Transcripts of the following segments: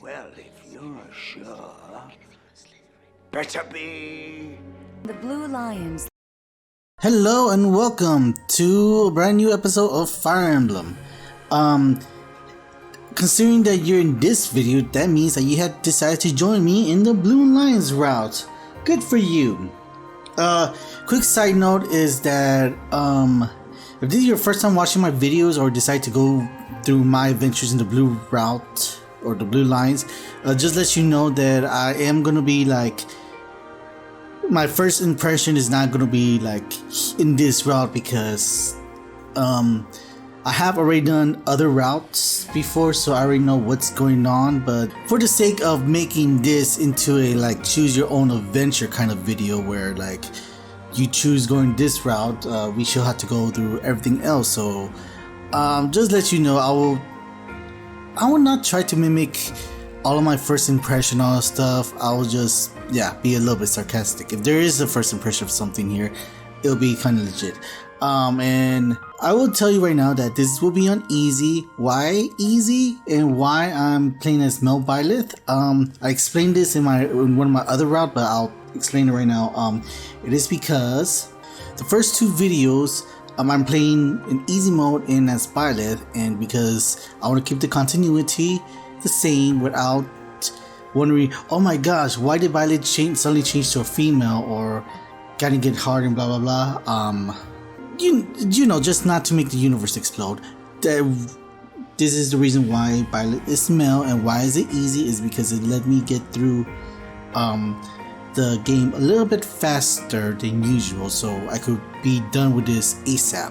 Well, if you're sure, better be. The Blue Lions. Hello and welcome to a brand new episode of Fire Emblem. Considering that you're in this video, that means that you have decided to join me in the Blue Lions route. Good for you. Quick side note is that if this is your first time watching my videos or decide to go through my adventures in the Blue route or the Blue Lines, just let you know that I am gonna be like, my first impression is not gonna be like in this route because I have already done other routes before, so I already know what's going on. But for the sake of making this into a like choose your own adventure kind of video where like you choose going this route, we shall have to go through everything else. So just let you know, I will not try to mimic all of my first impression on stuff. I will just be a little bit sarcastic. If there is a first impression of something here, it'll be kind of legit. And I will tell you right now that this will be on easy. Why easy and why I'm playing as Mel Byleth. I explained this in one of my other routes, but I'll explain it right now. It is because the first two videos I'm playing in easy mode and as Byleth, and because I want to keep the continuity the same without wondering, oh my gosh, why did Violet suddenly change to a female, or gotta get hard and blah blah blah. You know, just not to make the universe explode. This is the reason why Violet is male, and why is it easy is because it let me get through the game a little bit faster than usual, so I could be done with this ASAP.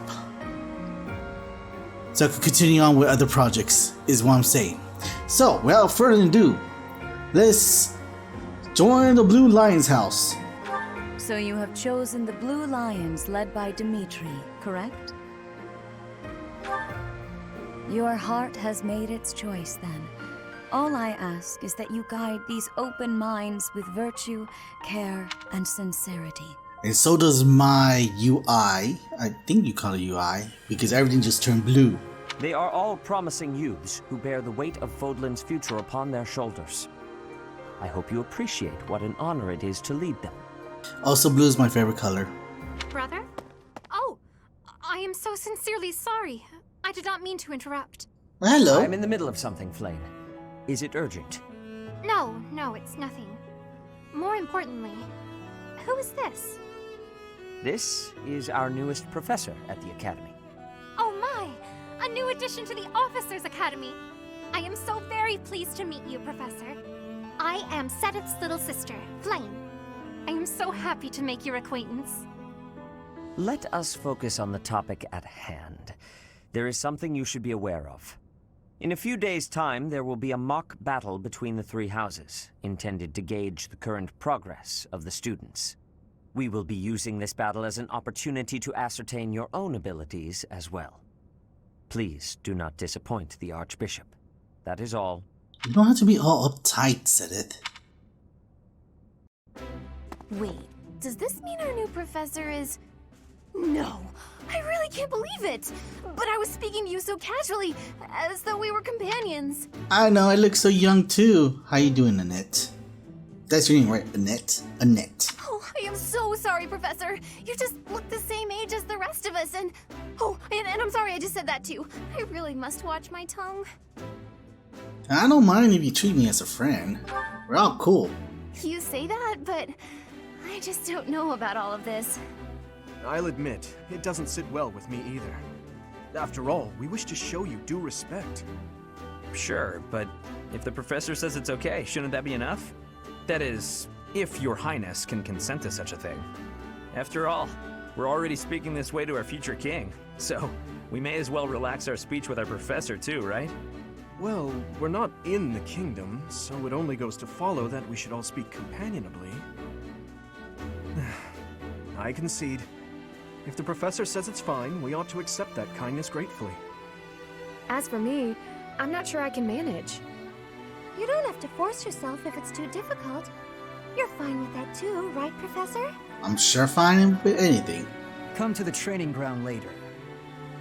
So I could continue on with other projects, is what I'm saying. So, without further ado, let's join the Blue Lions house. So you have chosen the Blue Lions led by Dimitri, correct? Your heart has made its choice then. All I ask is that you guide these open minds with virtue, care, and sincerity. And so does my UI. I think you call it UI, because everything just turned blue. They are all promising youths who bear the weight of Fodlan's future upon their shoulders. I hope you appreciate what an honor it is to lead them. Also, blue is my favorite color. Brother? Oh, I am so sincerely sorry. I did not mean to interrupt. Hello. I'm in the middle of something, Flame. Is it urgent? No, it's nothing. More importantly, who is this? This is our newest professor at the Academy. Oh my! A new addition to the Officers' Academy! I am so very pleased to meet you, Professor. I am Sedith's little sister, Flame. I am so happy to make your acquaintance. Let us focus on the topic at hand. There is something you should be aware of. In a few days' time, there will be a mock battle between the three houses, intended to gauge the current progress of the students. We will be using this battle as an opportunity to ascertain your own abilities as well. Please do not disappoint the Archbishop. That is all. You don't have to be all uptight, Sedith. Wait, does this mean our new professor is... No, I really can't believe it! But I was speaking to you so casually, as though we were companions. I know, I look so young too. How you doing, Annette? That's your name, right? Annette? Annette. Oh, I am so sorry, Professor. You just look the same age as the rest of us, and... Oh, and I'm sorry I just said that too. I really must watch my tongue. I don't mind if you treat me as a friend. We're all cool. You say that, but... I just don't know about all of this. I'll admit, it doesn't sit well with me either. After all, we wish to show you due respect. Sure, but if the professor says it's okay, shouldn't that be enough? That is, if your highness can consent to such a thing. After all, we're already speaking this way to our future king, so we may as well relax our speech with our professor too, right? Well, we're not in the kingdom, so it only goes to follow that we should all speak companionably. I concede. If the professor says it's fine, we ought to accept that kindness gratefully. As for me, I'm not sure I can manage. You don't have to force yourself if it's too difficult. You're fine with that too, right, Professor? I'm sure fine with anything. Come to the training ground later.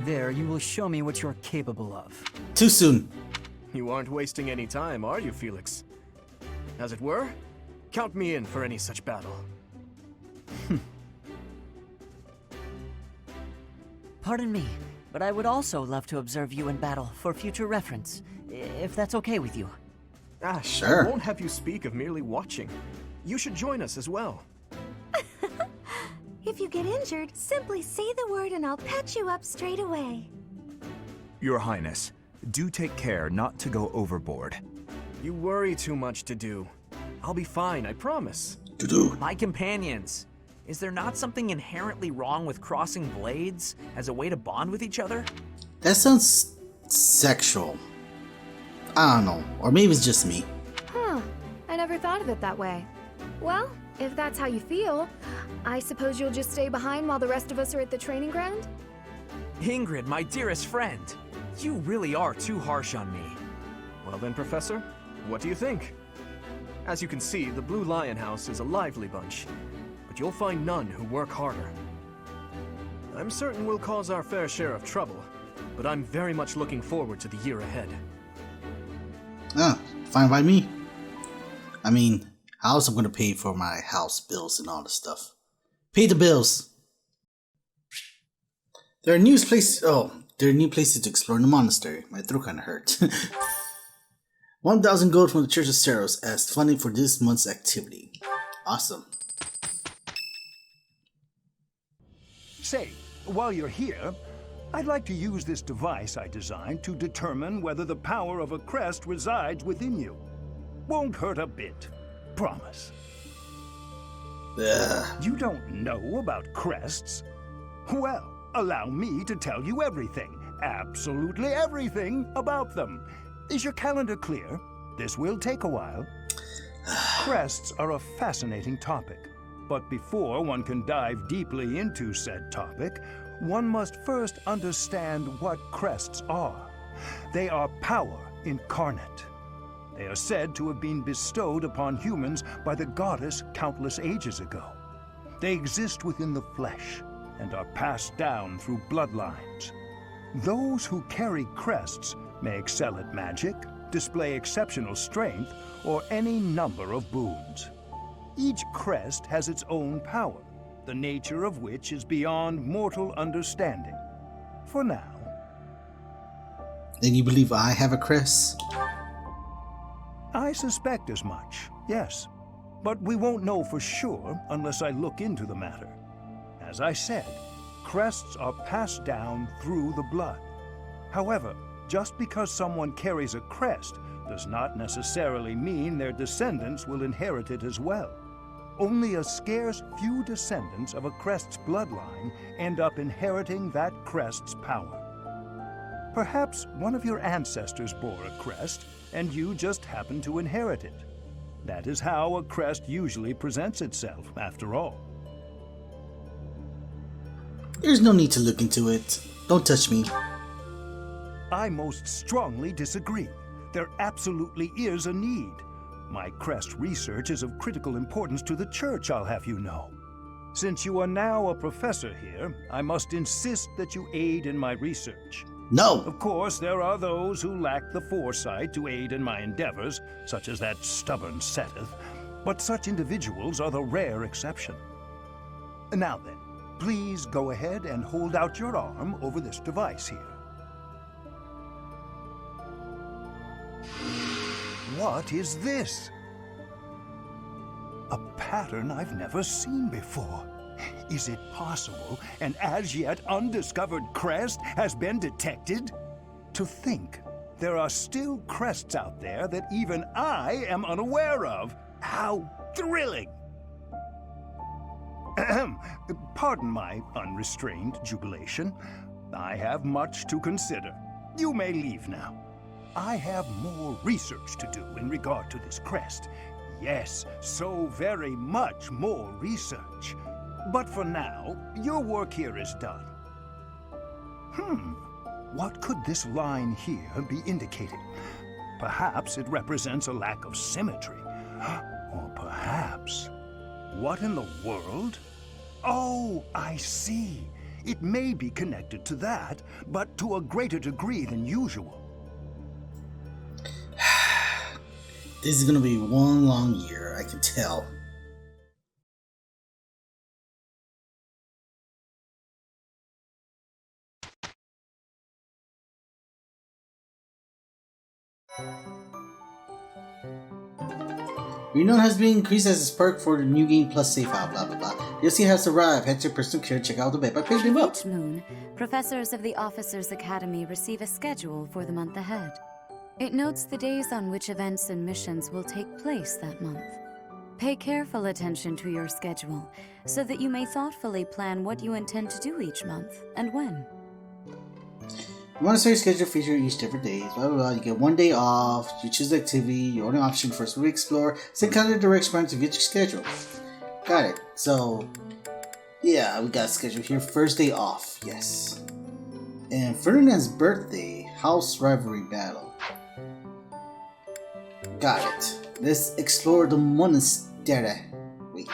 There, you will show me what you're capable of. Too soon. You aren't wasting any time, are you, Felix? As it were, count me in for any such battle. Pardon me, but I would also love to observe you in battle for future reference, if that's okay with you. Ah, Sure. I won't have you speak of merely watching. You should join us as well. If you get injured, simply say the word and I'll patch you up straight away. Your Highness, do take care not to go overboard. You worry too much to do. I'll be fine, I promise. My companions, is there not something inherently wrong with crossing blades as a way to bond with each other? That sounds sexual. I don't know. Or maybe it's just me. Huh. I never thought of it that way. Well, if that's how you feel, I suppose you'll just stay behind while the rest of us are at the training ground? Ingrid, my dearest friend, you really are too harsh on me. Well then, Professor, what do you think? As you can see, the Blue Lion House is a lively bunch, but you'll find none who work harder. I'm certain we'll cause our fair share of trouble, but I'm very much looking forward to the year ahead. Ah, fine by me. I mean, how else I'm gonna pay for my house bills and all this stuff? Pay the bills. There are new places to explore in the monastery. My throat kinda hurt. 1,000 gold from the Church of Ceros as funding for this month's activity. Awesome. Say, while you're here, I'd like to use this device I designed to determine whether the power of a crest resides within you. Won't hurt a bit. Promise. You don't know about crests? Well, allow me to tell you everything, absolutely everything about them. Is your calendar clear? This will take a while. Crests are a fascinating topic, but before one can dive deeply into said topic, one must first understand what crests are. They are power incarnate. They are said to have been bestowed upon humans by the goddess countless ages ago. They exist within the flesh and are passed down through bloodlines. Those who carry crests may excel at magic, display exceptional strength, or any number of boons. Each crest has its own power, the nature of which is beyond mortal understanding. For now. Then you believe I have a crest? I suspect as much, yes. But we won't know for sure unless I look into the matter. As I said, crests are passed down through the blood. However, just because someone carries a crest does not necessarily mean their descendants will inherit it as well. Only a scarce few descendants of a crest's bloodline end up inheriting that crest's power. Perhaps one of your ancestors bore a crest, and you just happen to inherit it. That is how a crest usually presents itself, after all. There's no need to look into it. Don't touch me. I most strongly disagree. There absolutely is a need. My crest research is of critical importance to the Church, I'll have you know. Since you are now a professor here, I must insist that you aid in my research. No! Of course, there are those who lack the foresight to aid in my endeavors, such as that stubborn Seteth, but such individuals are the rare exception. Now then, please go ahead and hold out your arm over this device here. What is this? A pattern I've never seen before. Is it possible an as yet undiscovered crest has been detected? To think there are still crests out there that even I am unaware of. How thrilling! Ahem. Pardon my unrestrained jubilation. I have much to consider. You may leave now. I have more research to do in regard to this crest. Yes, so very much more research. But for now, your work here is done. What could this line here be indicating? Perhaps it represents a lack of symmetry. Or perhaps... What in the world? Oh, I see. It may be connected to that, but to a greater degree than usual. This is gonna be one long year, I can tell. Renown has been increased as a perk for the new game plus save file, blah blah blah. DLC has arrived. Head to your personal care, check out the web. I picked him up. Each moon, professors of the Officers Academy receive a schedule for the month ahead. It notes the days on which events and missions will take place that month. Pay careful attention to your schedule so that you may thoughtfully plan what you intend to do each month and when. Monastery schedule feature each different days, blah blah blah. You get 1 day off, you choose the activity, your only option first to explore, send calendar direction to get your schedule. Got it. So, yeah, we got a schedule here. First day off, yes. And Ferdinand's birthday, house rivalry battle. Got it. Let's explore the monastery. Wait.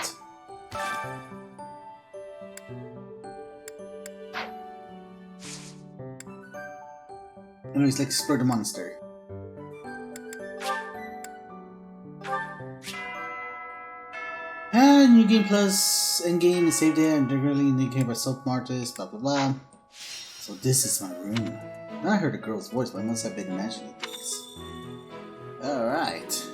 Anyways, let's explore the monastery. And new game plus endgame and save data and regularly indicated by soap artists, blah blah blah. So this is my room. Now I heard a girl's voice, but I must have been imagining things. Alright.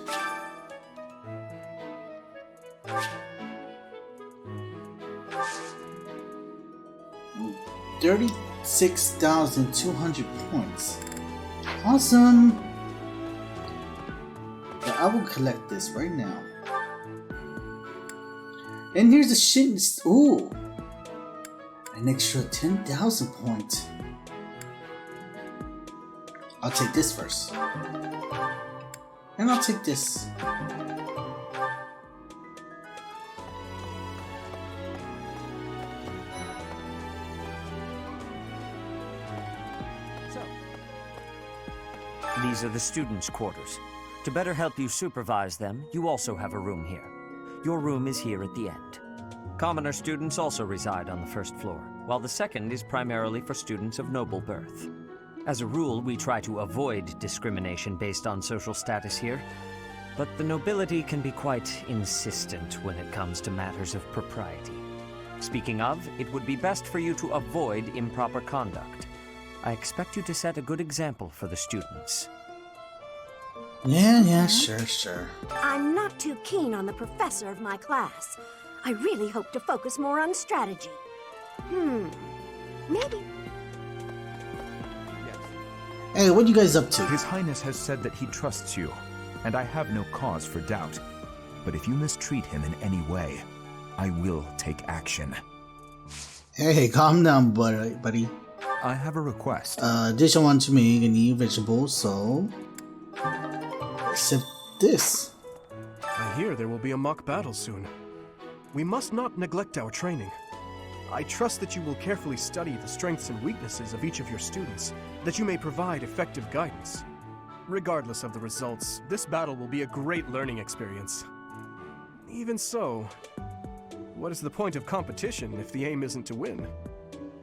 $36,200 points. Awesome! But I will collect this right now. And here's the shit. Ooh! An extra 10,000 points. I'll take this first. And I'll take this. These are the students' quarters. To better help you supervise them, you also have a room here. Your room is here at the end. Commoner students also reside on the first floor, while the second is primarily for students of noble birth. As a rule, we try to avoid discrimination based on social status here, but the nobility can be quite insistent when it comes to matters of propriety. Speaking of, it would be best for you to avoid improper conduct. I expect you to set a good example for the students. Yeah, sure. I'm not too keen on the professor of my class. I really hope to focus more on strategy. Maybe. Hey, what are you guys up to? His Highness has said that he trusts you, and I have no cause for doubt. But if you mistreat him in any way, I will take action. Hey, calm down, buddy. I have a request. Dish I want to make a new vegetable, so accept this. I hear there will be a mock battle soon. We must not neglect our training. I trust that you will carefully study the strengths and weaknesses of each of your students, that you may provide effective guidance. Regardless of the results, this battle will be a great learning experience. Even so, what is the point of competition if the aim isn't to win?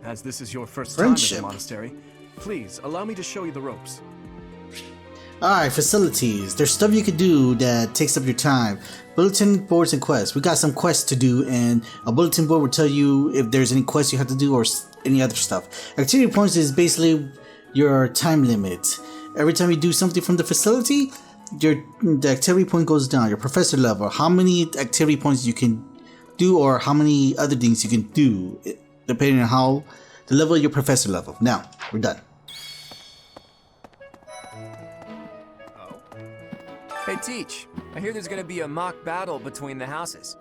As this is your first time at the monastery, please allow me to show you the ropes. Alright, facilities. There's stuff you could do that takes up your time. Bulletin boards and quests. We got some quests to do, and a bulletin board will tell you if there's any quests you have to do or any other stuff. Activity points is basically your time limit. Every time you do something from the facility, the activity point goes down. Your professor level, how many activity points you can do, or how many other things you can do, depending on how the level of your professor level. Now, we're done. Hey, Teach, I hear there's gonna be a mock battle between the houses.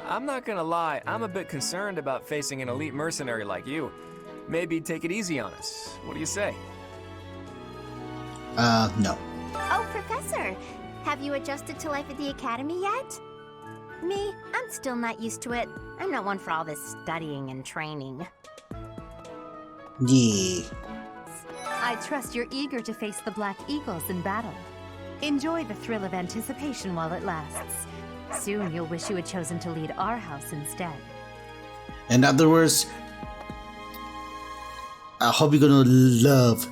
I'm not gonna lie, I'm a bit concerned about facing an elite mercenary like you. Maybe take it easy on us. What do you say? No. Oh, Professor, have you adjusted to life at the academy yet? Me, I'm still not used to it. I'm not one for all this studying and training. Yeah. I trust you're eager to face the Black Eagles in battle. Enjoy the thrill of anticipation while it lasts. Soon you'll wish you had chosen to lead our house instead. In other words, I hope you're gonna love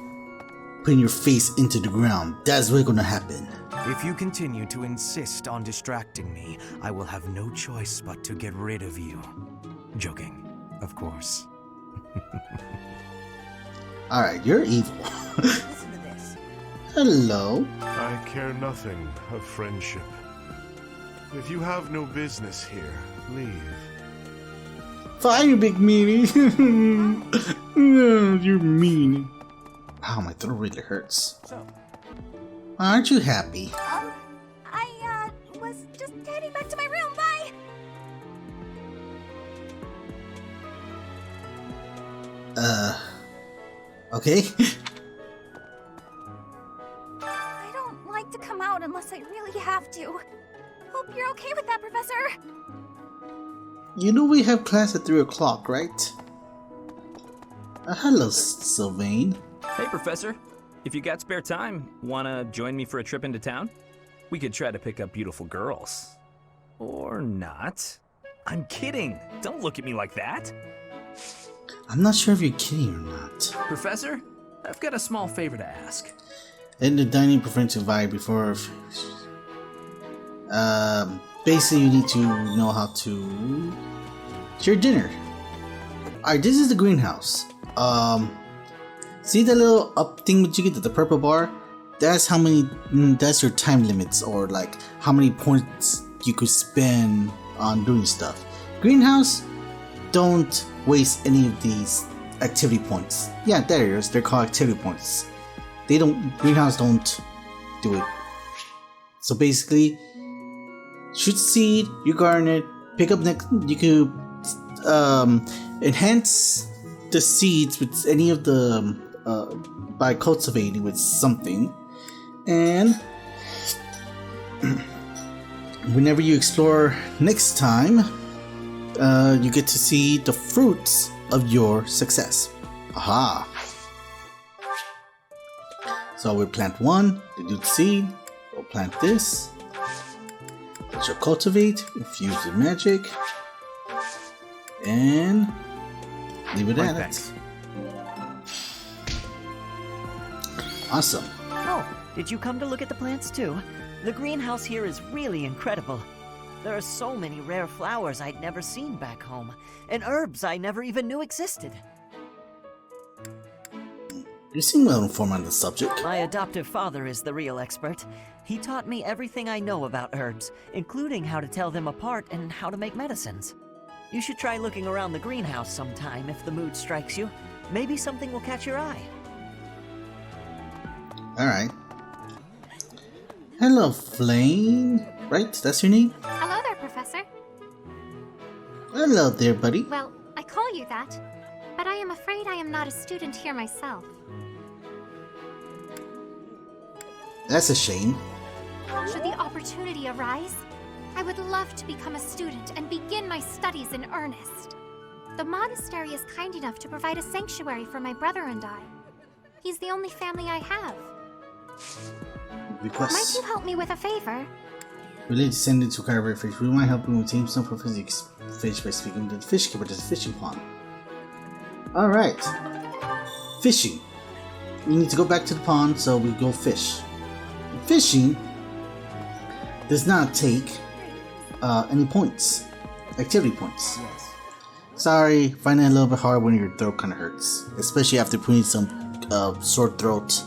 putting your face into the ground. That's what's gonna happen. If you continue to insist on distracting me, I will have no choice but to get rid of you. Joking, of course. Alright, you're evil. Listen to this. Hello. I care nothing of friendship. If you have no business here, leave. Fine, you big meanie. You're mean. Wow, my throat really hurts. Aren't you happy? I was just heading back to my room. Bye! Okay. I don't like to come out unless I really have to. Hope you're okay with that, Professor. You know we have class at 3 o'clock, right? Hello, Sylvain. Hey, Professor. If you got spare time, wanna join me for a trip into town? We could try to pick up beautiful girls. Or not. I'm kidding. Don't look at me like that. I'm not sure if you're kidding or not. Professor, I've got a small favor to ask. In the dining preferential vibe before... basically you need to know how to... It's your dinner. Alright, this is the greenhouse. See that little up thing that you get at the purple bar? That's how many, that's your time limits, or like how many points you could spend on doing stuff. Greenhouse, don't waste any of these activity points. Yeah, there it is. They're called activity points. They don't, greenhouse don't do it. So basically, shoot seed, you garden it, pick up next, you could enhance the seeds with any of the, by cultivating with something. And whenever you explore next time, you get to see the fruits of your success. Aha! So we'll plant one, they do the seed, we'll plant this, it shall cultivate, infuse the magic, and leave it at it. Awesome. Oh, did you come to look at the plants too? The greenhouse here is really incredible. There are so many rare flowers I'd never seen back home, and herbs I never even knew existed. You seem well informed on the subject. My adoptive father is the real expert. He taught me everything I know about herbs, including how to tell them apart and how to make medicines. You should try looking around the greenhouse sometime if the mood strikes you. Maybe something will catch your eye. Alright. Hello, Flame. Right? That's your name? Hello there, Professor. Hello there, buddy. Well, I call you that, but I am afraid I am not a student here myself. That's a shame. Should the opportunity arise, I would love to become a student and begin my studies in earnest. The monastery is kind enough to provide a sanctuary for my brother and I. He's the only family I have. Request. Might you help me with a favor? Related descendant to carver fish. We might help you obtain some for physics fish by speaking to the fish keeper to the fishing pond. Alright. Fishing. We need to go back to the pond, so we go fish. Fishing does not take any points. Activity points. Yes. Sorry, finding it a little bit hard when your throat kind of hurts. Especially after putting some sore throat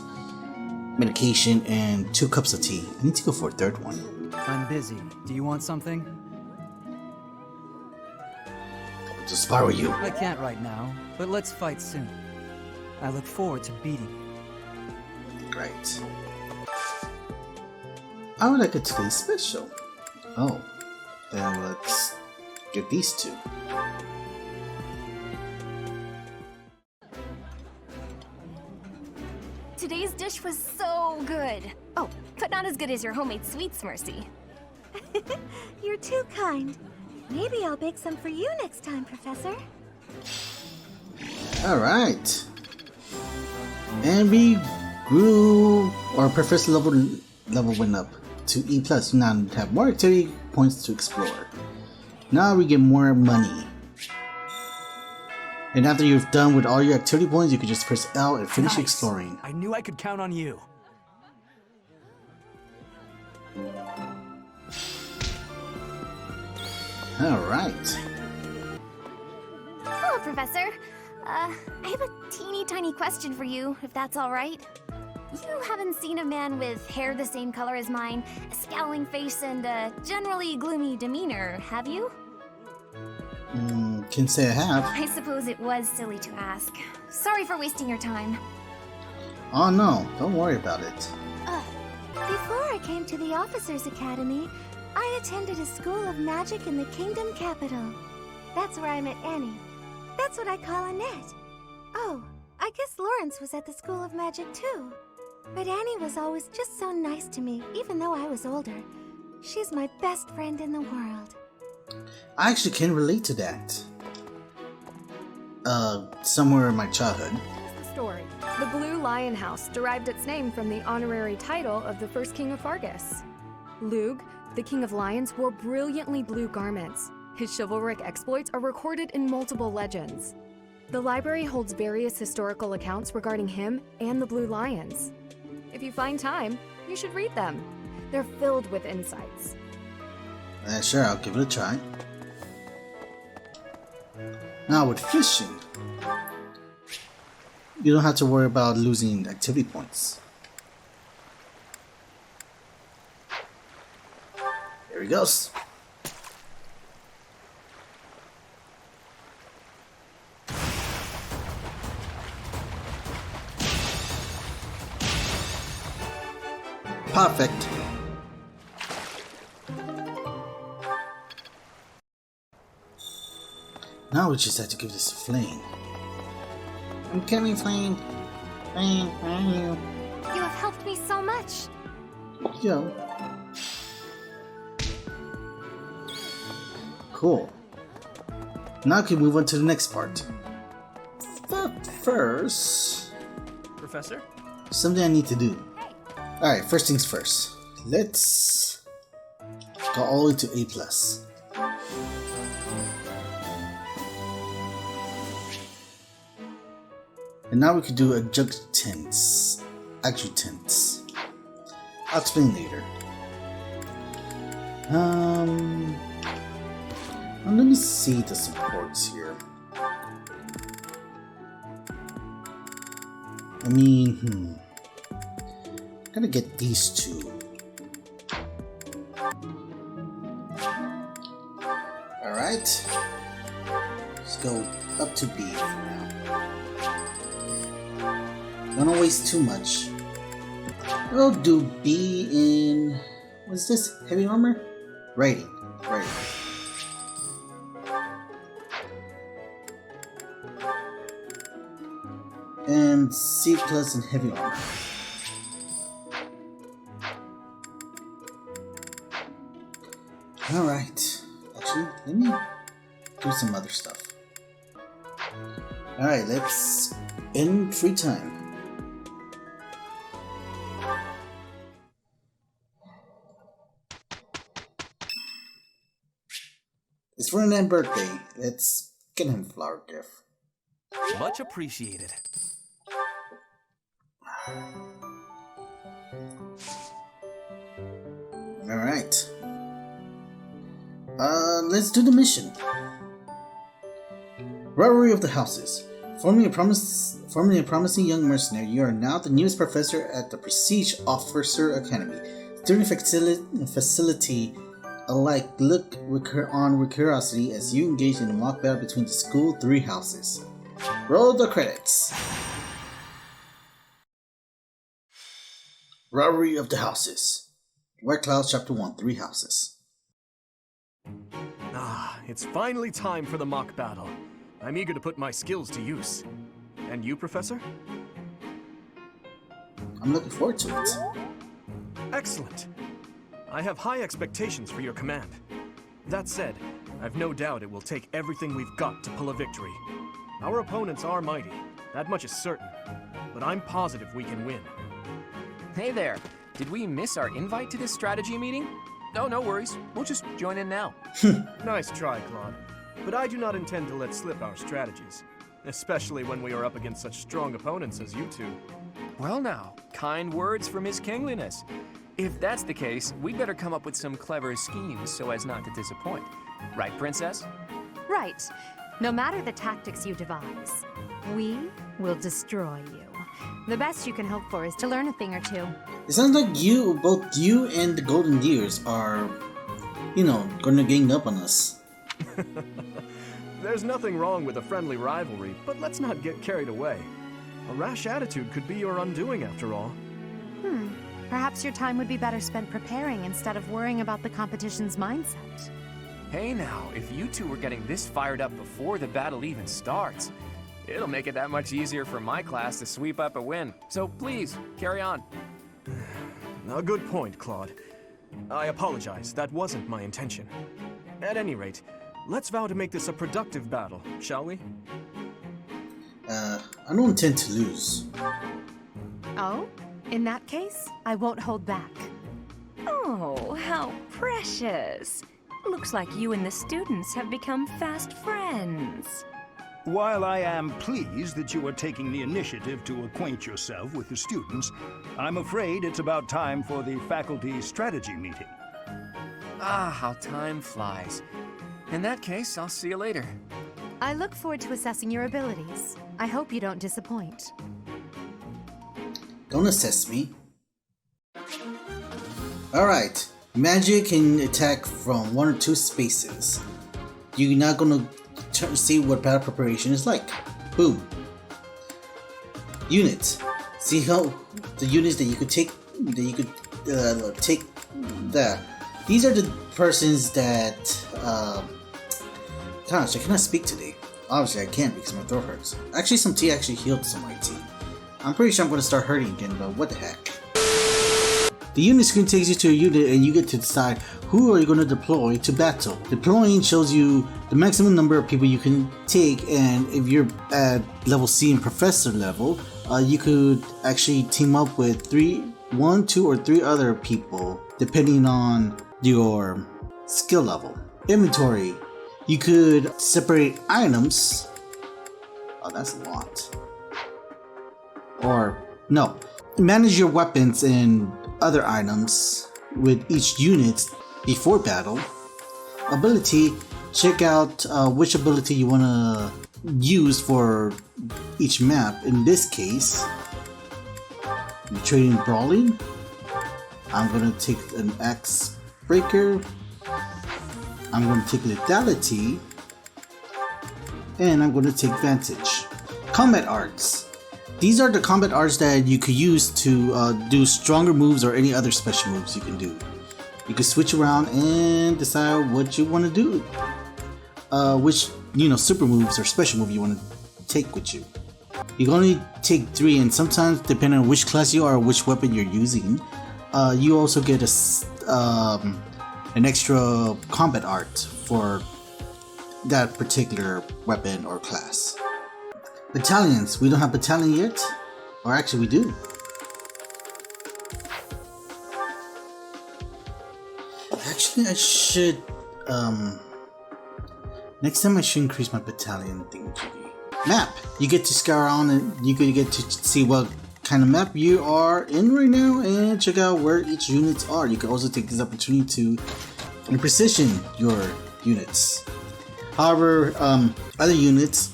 medication and 2 cups of tea. I need to go for a third one. I'm busy. Do you want something? To spar with you. I can't right now, but let's fight soon. I look forward to beating you. Right. I would like a today's special. Oh, then let's get these 2. Today's dish was so good. Oh, but not as good as your homemade sweets, Mercy. You're too kind. Maybe I'll bake some for you next time, Professor. Alright. And we grew our professor level went up to E+. Now we have more activity points to explore. Now we get more money. And after you've done with all your activity points, you can just press L and finish exploring. I knew I could count on you. Alright. Hello, Professor. I have a teeny tiny question for you, if that's alright. You haven't seen a man with hair the same color as mine, a scowling face, and a generally gloomy demeanor, have you? Can say I have. I suppose it was silly to ask. Sorry for wasting your time. Oh no, don't worry about it. Before I came to the Officers Academy, I attended a school of magic in the Kingdom Capital. That's where I met Annie. That's what I call Annette. Oh, I guess Lawrence was at the School of Magic too. But Annie was always just so nice to me, even though I was older. She's my best friend in the world. I actually can relate to that. Somewhere in my childhood. Here's the story. The Blue Lion House derived its name from the honorary title of the first king of Fargus. Lug, the king of lions, wore brilliantly blue garments. His chivalric exploits are recorded in multiple legends. The library holds various historical accounts regarding him and the Blue Lions. If you find time, you should read them. They're filled with insights. Sure, I'll give it a try. Now with fishing, you don't have to worry about losing activity points. Here he goes. Perfect. Now we just have to give this a fling. I'm coming, Flame. Flame, where are you? You have helped me so much. Yo. Cool. Now we can move on to the next part. But first... Professor? Something I need to do. Alright, first things first. Let's go all the way to A+. And now we could do adjuncts, adjutants. I'll explain later. Well, let me see the supports here. I mean, gotta get these two. Alright. Let's go up to B for now. Don't wanna waste too much. We'll do B in... what's this? Heavy armor? Rating. Rating. And C plus in heavy armor. Alright. Actually, let me do some other stuff. Alright, let's end free time. It's for Annette's birthday. Let's get him a flower gift. Much appreciated. Alright. Let's do the mission. Rivalry of the Houses. Formerly a promising young mercenary, you are now the newest professor at the Prestige Officer Academy. Student facility alike look on with curiosity as you engage in a mock battle between the school 3 houses. Roll the credits. Rivalry of the Houses. White Clouds Chapter 1, 3 houses. Ah, it's finally time for the mock battle. I'm eager to put my skills to use. And you, Professor? I'm looking forward to it. Excellent. I have high expectations for your command. That said, I've no doubt it will take everything we've got to pull a victory. Our opponents are mighty, that much is certain. But I'm positive we can win. Hey there. Did we miss our invite to this strategy meeting? Oh, no worries. We'll just join in now. Nice try, Claude. But I do not intend to let slip our strategies. Especially when we are up against such strong opponents as you two. Well now, kind words from His Kingliness. If that's the case, we'd better come up with some clever schemes so as not to disappoint. Right, Princess? Right. No matter the tactics you devise, we will destroy you. The best you can hope for is to learn a thing or two. It sounds like both you and the Golden Deers are, gonna gang up on us. There's nothing wrong with a friendly rivalry, but let's not get carried away. A rash attitude could be your undoing after all. Perhaps your time would be better spent preparing instead of worrying about the competition's mindset. Hey now, if you two were getting this fired up before the battle even starts, it'll make it that much easier for my class to sweep up a win. So please, carry on. A good point, Claude. I apologize, that wasn't my intention. At any rate, let's vow to make this a productive battle, shall we? I don't intend to lose. Oh? In that case, I won't hold back. Oh, how precious. Looks like you and the students have become fast friends. While I am pleased that you are taking the initiative to acquaint yourself with the students, I'm afraid it's about time for the faculty strategy meeting. Ah, how time flies. In that case, I'll see you later. I look forward to assessing your abilities. I hope you don't disappoint. Don't assess me. Alright, magic can attack from 1 or 2 spaces. You're not gonna see what battle preparation is like. Boom. Units. See how the units that you could take, that. These are the persons that, gosh, I cannot speak today. Obviously I can't because my throat hurts. Actually, some tea actually healed some of my tea. I'm pretty sure I'm going to start hurting again, but what the heck. The unit screen takes you to a unit and you get to decide who are you going to deploy to battle. Deploying shows you the maximum number of people you can take, and if you're at level C and professor level, you could actually team up with 1, 2, or 3 other people depending on your skill level. Inventory. You could separate items. Oh, that's a lot. Or, no. Manage your weapons and other items with each unit before battle. Ability. Check out which ability you want to use for each map. In this case, trading brawling. I'm going to take an axe breaker. I'm going to take lethality. And I'm going to take vantage. Combat arts. These are the combat arts that you could use to do stronger moves or any other special moves you can do. You can switch around and decide what you want to do. Which, super moves or special move you want to take with you. You can only take 3, and sometimes, depending on which class you are or which weapon you're using, you also get an extra combat art for that particular weapon or class. Battalions. We don't have battalion yet. Or actually we do. Actually I should next time I should increase my battalion thingy. Map. You get to scour around and you get to see what kind of map you are in right now and check out where each units are. You can also take this opportunity to precision your units. However, other units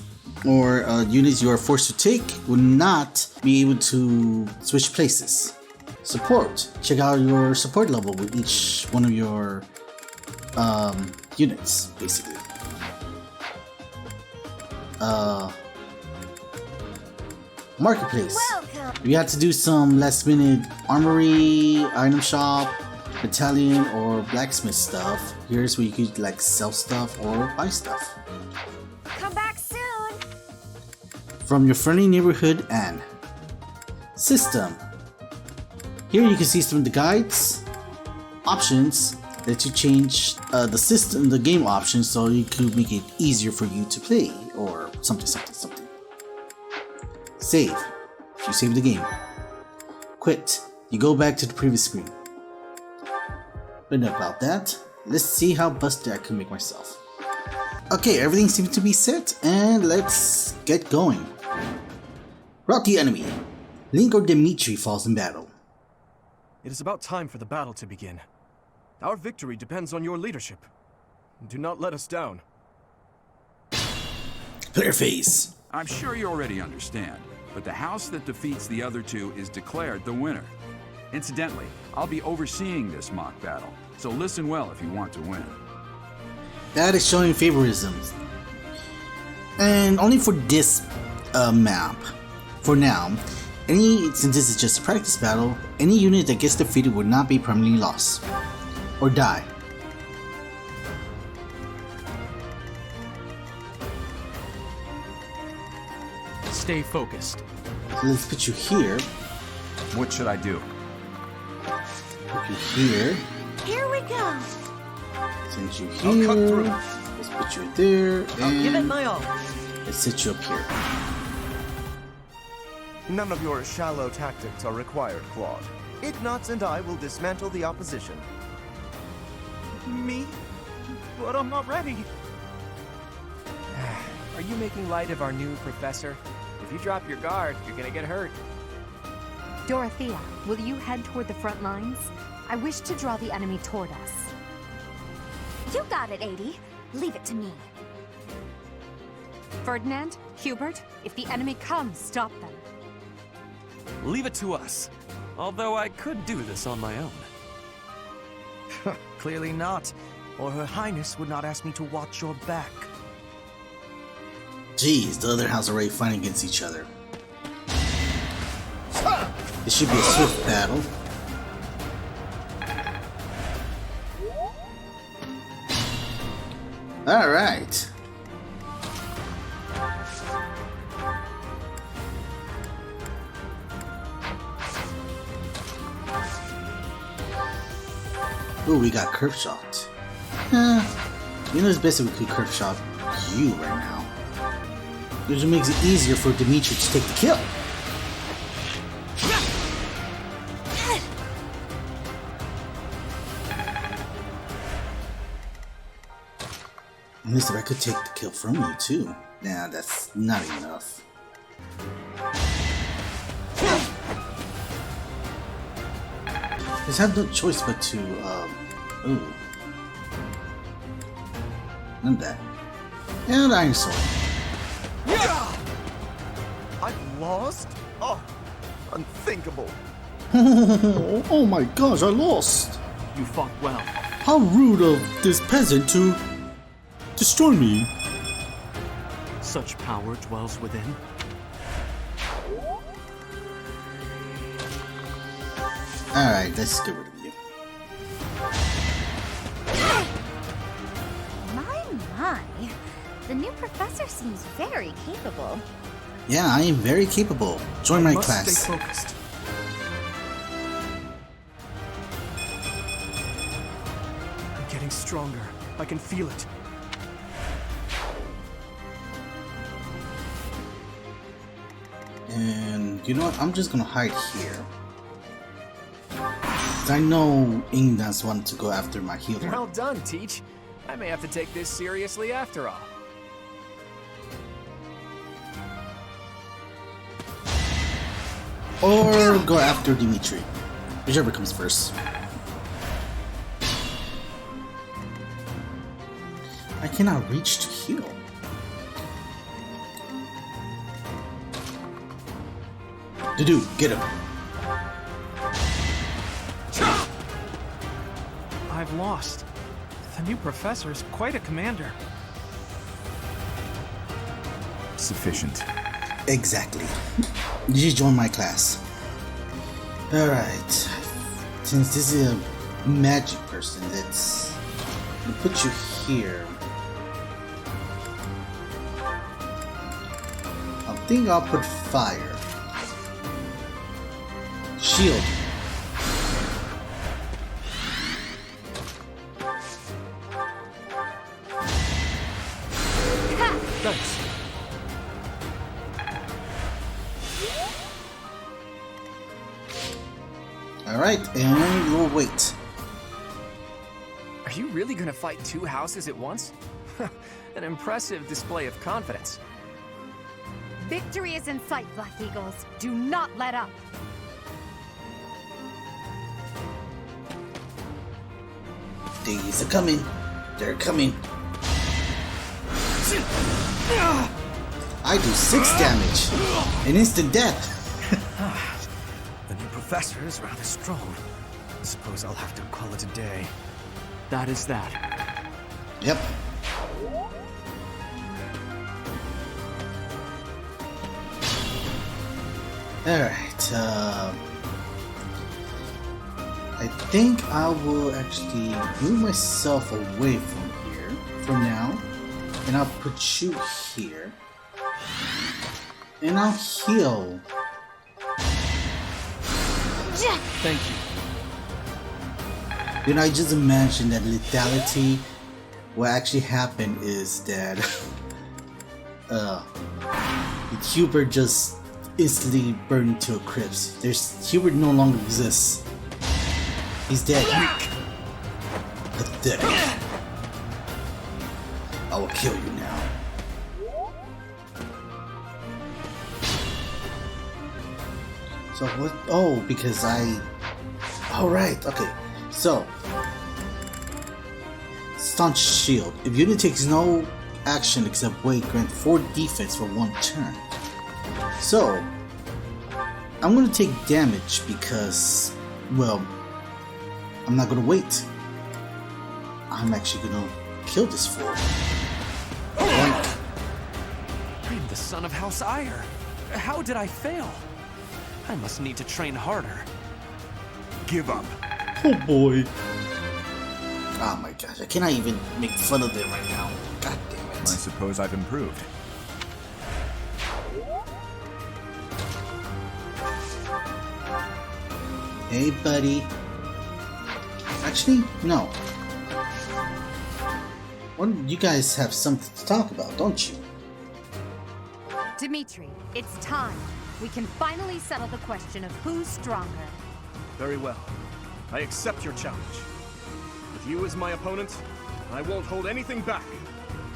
or units you are forced to take will not be able to switch places. Support. Check out your support level with each one of your units, basically. Marketplace. Welcome. You have to do some last minute armory, item shop, battalion, or blacksmith stuff. Here's where you could sell stuff or buy stuff. Come back soon. From your friendly neighborhood and system. Here you can see some of the guides, options that you change the game options so you could make it easier for you to play or something. Save. You save the game. Quit. You go back to the previous screen. But enough about that. Let's see how busted I can make myself. Okay, everything seems to be set, and let's get going. Route the enemy. Link or Dimitri falls in battle. It is about time for the battle to begin. Our victory depends on your leadership. Do not let us down. Player face. I'm sure you already understand, but the house that defeats the other two is declared the winner. Incidentally, I'll be overseeing this mock battle, so listen well if you want to win. That is showing favoritism. And only for this map. For now, since this is just a practice battle, any unit that gets defeated would not be permanently lost. Or die. Stay focused. So let's put you here. What should I do? Put you here. Here we go. Send you here. Let's put you there. I'll give it my all. Let's set you up here. None of your shallow tactics are required, Claude. Ignatz and I will dismantle the opposition. Me? But I'm not ready. Are you making light of our new professor? If you drop your guard, you're gonna get hurt. Dorothea, will you head toward the front lines? I wish to draw the enemy toward us. You got it, 80. Leave it to me. Ferdinand, Hubert, if the enemy comes, stop them. Leave it to us. Although I could do this on my own. Clearly not, or Her Highness would not ask me to watch your back. Jeez, the other house are already fighting against each other. This should be a swift battle. Alright. Ooh, we got curve shot. You know it's best if we could curve shot you right now. Which makes it easier for Dimitri to take the kill. Unless if I could take the kill from you too. Nah, that's not enough. Just have no choice but to, ooh. None of that. And Iron Sword. I've lost? Oh, unthinkable. Oh my gosh, I lost. You fought well. How rude of this peasant to destroy me. Such power dwells within. Alright, let's get rid of you. My. The new professor seems very capable. Yeah, I am very capable. Join my class. Stay focused. I'm getting stronger. I can feel it. And you know what? I'm just gonna hide here. I know Ignatz wanted to go after my healer. Well done, Teach. I may have to take this seriously after all. Or go after Dimitri. Whichever comes first. I cannot reach to heal. Dude, get him. I've lost. The new professor is quite a commander. Sufficient. Exactly. You just join my class. Alright. Since this is a magic person, let's put you here. I think I'll put fire. Shield. Thanks. Alright, and we'll wait. Are you really gonna fight two houses at once? An impressive display of confidence. Victory is in sight, Black Eagles. Do not let up. These are coming. They're coming. I do 6 damage. An instant death. The new professor is rather strong. I suppose I'll have to call it a day. That is that. Yep. Alright, I think I will actually move myself away from here for now. And I'll put you here. And I'll heal. Thank you. You know, I just imagined that lethality. What actually happened is that Hubert just instantly burned into a crisp. Hubert no longer exists. He's dead. Pathetic. I will kill you now. So what? Oh, because Alright, okay. So, Staunch Shield. If unit takes no action except wait, grant 4 defense for 1 turn. So, I'm gonna take damage because, well, I'm not gonna wait. I'm actually gonna kill this fool. I'm the son of House Ire. How did I fail? I must need to train harder. Give up. Oh boy. Oh my gosh, I cannot even make fun of them right now. God damn it. I suppose I've improved. Hey buddy. Actually, no. Well, you guys have something to talk about, don't you? Dimitri, it's time. We can finally settle the question of who's stronger. Very well. I accept your challenge. With you as my opponent, I won't hold anything back.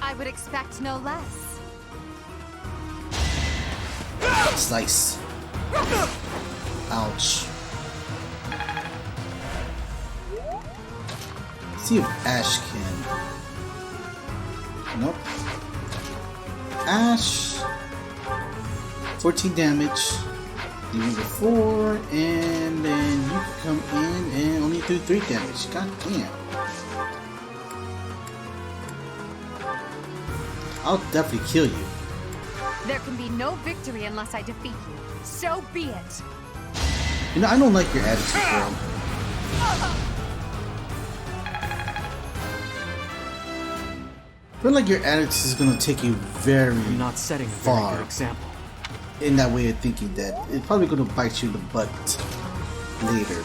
I would expect no less. Slice. Ouch. Let's see if Ash can. Nope. Ash. 14 damage. Even before, and then you can come in and only do 3 damage. God damn. I'll definitely kill you. There can be no victory unless I defeat you. So be it. You know, I don't like your attitude, girl. I feel like your attitude is gonna take you very You're not setting a far. very good example. In that way of thinking that it's probably gonna bite you in the butt later.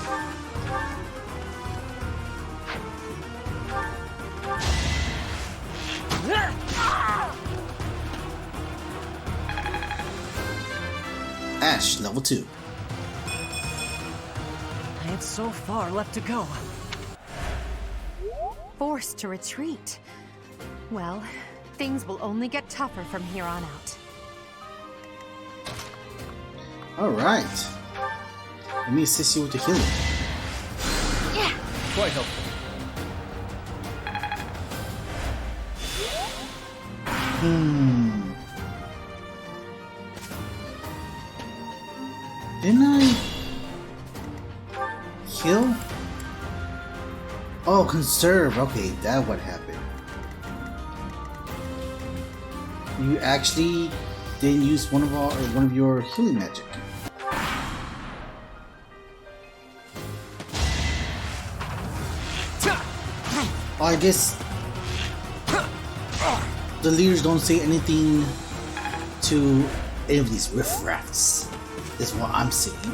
Ash, level 2. I have so far left to go. Forced to retreat. Well, things will only get tougher from here on out. Alright. Let me assist you with the healing. Yeah. Quite helpful. Didn't I heal? Oh, conserve. Okay, that's what happened. You actually didn't use one of your healing magic. Oh, I guess the leaders don't say anything to any of these riffraffs, is what I'm seeing.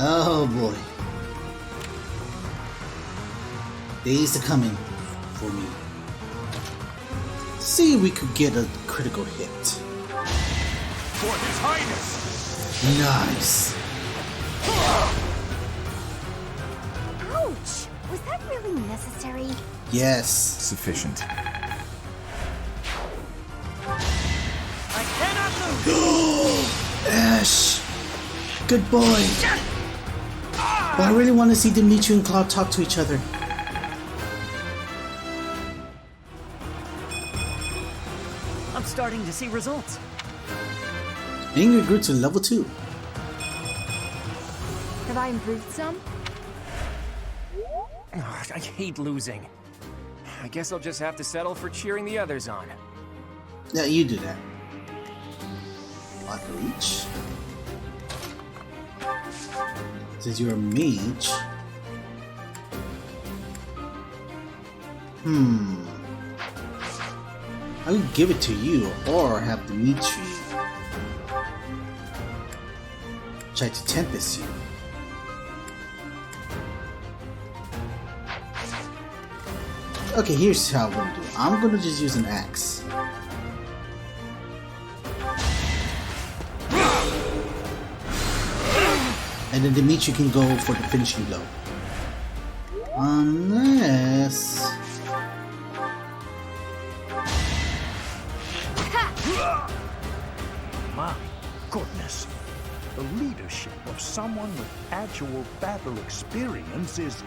Oh boy. Days are coming for me. See if we could get a critical hit. For His Highness! Nice. Ouch! Was that really necessary? Yes. Sufficient. I cannot lose! Ash! Good boy! But I really want to see Dimitri and Cloud talk to each other. I'm starting to see results. Ingrid grew to level 2. Have I improved some? Ugh, I hate losing. I guess I'll just have to settle for cheering the others on. Yeah, you do that. Block reach. Since you're a mage. I would give it to you or have Dimitri try to tempest you. Okay, here's how I'm gonna do it. I'm gonna just use an axe. And then Dimitri can go for the finishing blow. Unless... My goodness. The leadership of someone with actual battle experience is...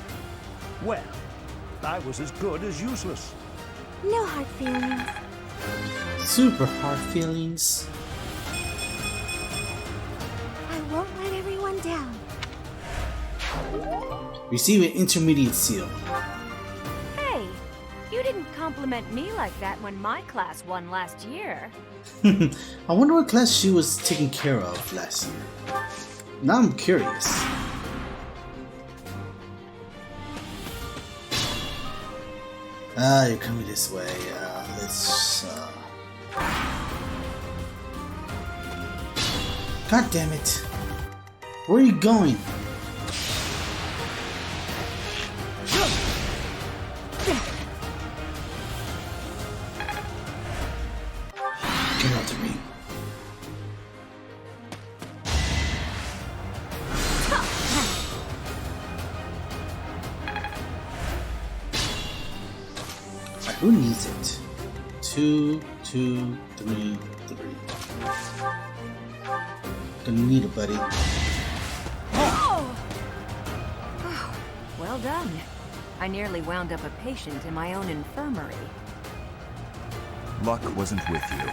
well, I was as good as useless. No hard feelings. Super hard feelings. I won't let everyone down. Receive an intermediate seal. Hey, you didn't compliment me like that when my class won last year. I wonder what class she was taken care of last year. Now I'm curious. You're coming this way. Let's. God damn it! Where are you going? Get out of me. Who needs it? 2, 2, 3, 3. Gonna need it, buddy. Oh! Well done. I nearly wound up a patient in my own infirmary. Luck wasn't with you.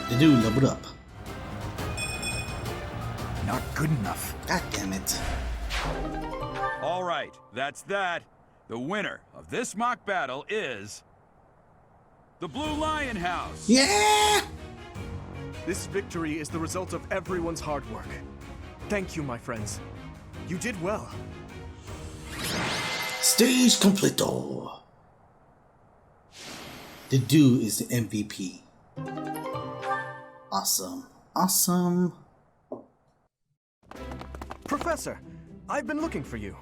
The dude leveled up. Not good enough. God damn it. All right, that's that. The winner of this mock battle is... the Blue Lion House! Yeah! This victory is the result of everyone's hard work. Thank you, my friends. You did well. Stage completo. The dude is the MVP. Awesome. Awesome. Professor, I've been looking for you.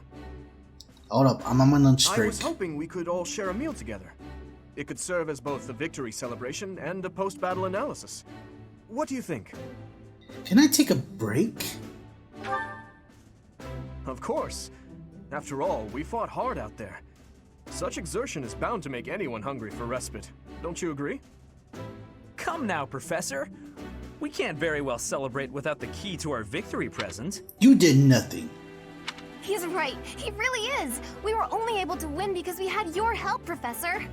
Hold up, I'm on my lunch I break. was hoping we could all share a meal together. It could serve as both a victory celebration and a post-battle analysis. What do you think? Can I take a break? Of course. After all, we fought hard out there. Such exertion is bound to make anyone hungry for respite. Don't you agree? Come now, Professor. We can't very well celebrate without the key to our victory present. You did nothing. He's right. He really is. We were only able to win because we had your help, Professor.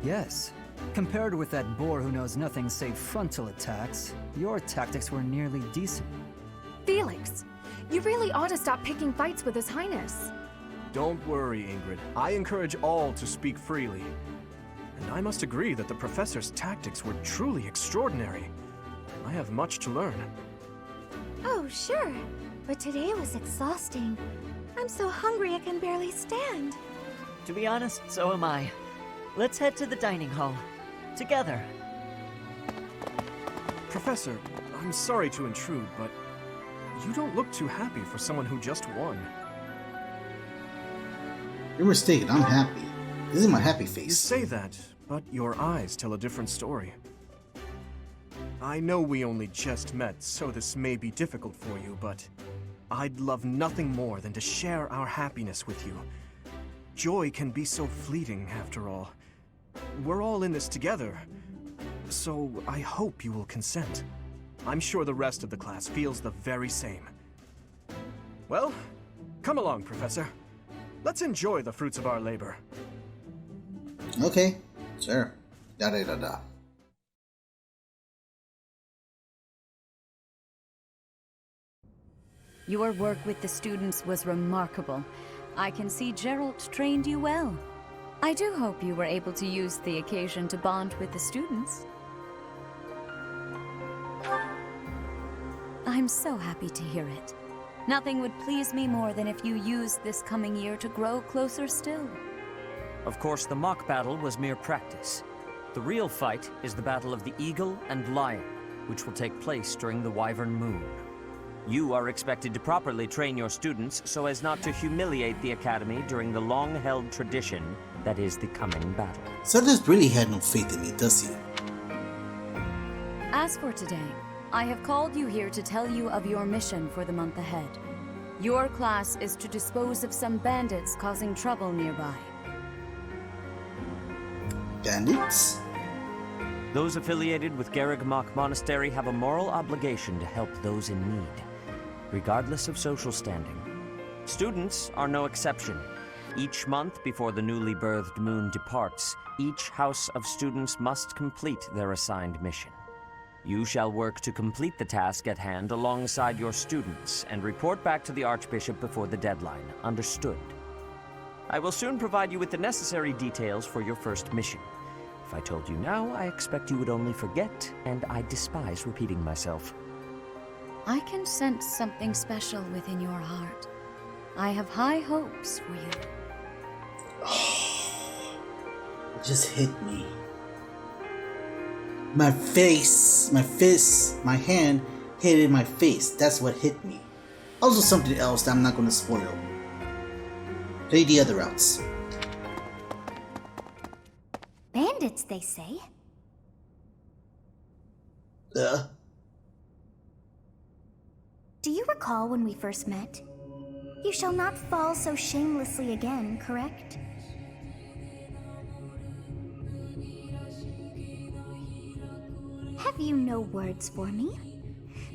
Yes. Compared with that boar who knows nothing save frontal attacks, your tactics were nearly decent. Felix, you really ought to stop picking fights with His Highness. Don't worry, Ingrid. I encourage all to speak freely. And I must agree that the Professor's tactics were truly extraordinary. I have much to learn. Oh, sure. But today was exhausting. I'm so hungry I can barely stand. To be honest, so am I. Let's head to the dining hall. Together. Professor, I'm sorry to intrude, but you don't look too happy for someone who just won. You're mistaken, I'm happy. This is my happy You face. say that, but your eyes tell a different story. I know we only just met, so this may be difficult for you, but I'd love nothing more than to share our happiness with you. Joy can be so fleeting, after all. We're all in this together, so I hope you will consent. I'm sure the rest of the class feels the very same. Well, come along, Professor. Let's enjoy the fruits of our labor. Okay, sure. Da-da-da-da. Your work with the students was remarkable. I can see Geralt trained you well. I do hope you were able to use the occasion to bond with the students. I'm so happy to hear it. Nothing would please me more than if you used this coming year to grow closer still. Of course, the mock battle was mere practice. The real fight is the battle of the Eagle and Lion, which will take place during the Wyvern Moon. You are expected to properly train your students so as not to humiliate the Academy during the long-held tradition that is the coming battle. Cedric really had no faith in me, does he? As for today, I have called you here to tell you of your mission for the month ahead. Your class is to dispose of some bandits causing trouble nearby. Bandits? Those affiliated with Garreg-Mach Monastery have a moral obligation to help those in need, regardless of social standing. Students are no exception. Each month before the newly birthed moon departs, each house of students must complete their assigned mission. You shall work to complete the task at hand alongside your students and report back to the Archbishop before the deadline. Understood? I will soon provide you with the necessary details for your first mission. If I told you now, I expect you would only forget, and I despise repeating myself. I can sense something special within your heart. I have high hopes for you. It just hit me. My face, my fist, my hand hit in my face. That's what hit me. Also something else that I'm not going to spoil. Play the other routes. Bandits, they say. Do you recall when we first met? You shall not fall so shamelessly again, correct? Have you no words for me?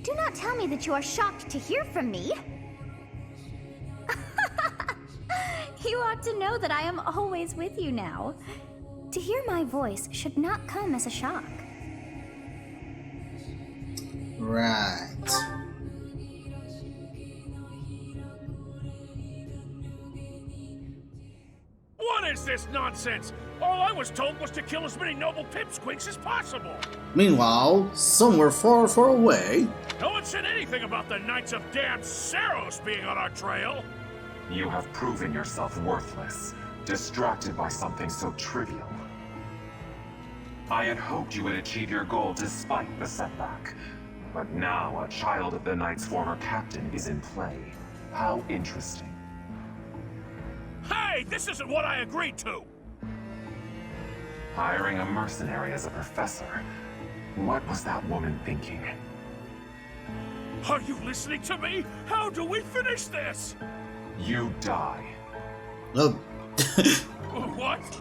Do not tell me that you are shocked to hear from me. You ought to know that I am always with you now. To hear my voice should not come as a shock. Right. What is this nonsense? All I was told was to kill as many noble pipsqueaks as possible. Meanwhile, somewhere far, far away... No one said anything about the Knights of Damned Saros being on our trail. You have proven yourself worthless, distracted by something so trivial. I had hoped you would achieve your goal despite the setback. But now a child of the Knight's former captain is in play. How interesting. Hey, this isn't what I agreed to! Hiring a mercenary as a professor. What was that woman thinking? Are you listening to me? How do we finish this? You die. Oh. What?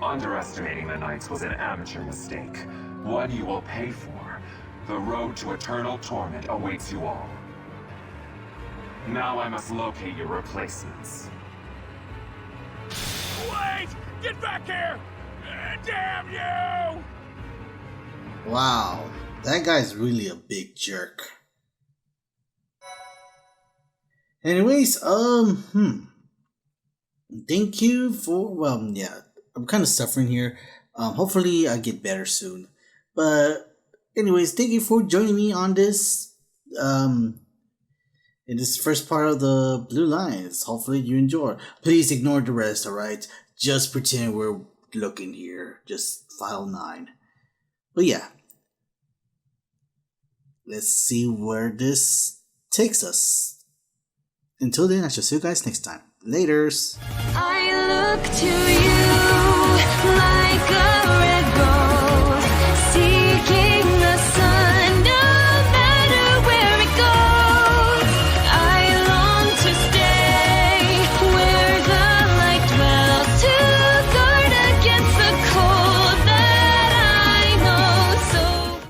Underestimating the Knights was an amateur mistake. One you will pay for. The road to eternal torment awaits you all. Now I must locate your replacements. Wait! Get back here! Damn you! Wow, that guy's really a big jerk. Anyways, thank you for, well, yeah, I'm kind of suffering here. Hopefully I get better soon. But anyways, thank you for joining me on this, in this first part of the Blue Lines. Hopefully you enjoy. Please ignore the rest, alright? Just pretend we're looking here. Just file 9. But yeah. Let's see where this takes us. Until then, I shall see you guys next time. Laters! I look to you like a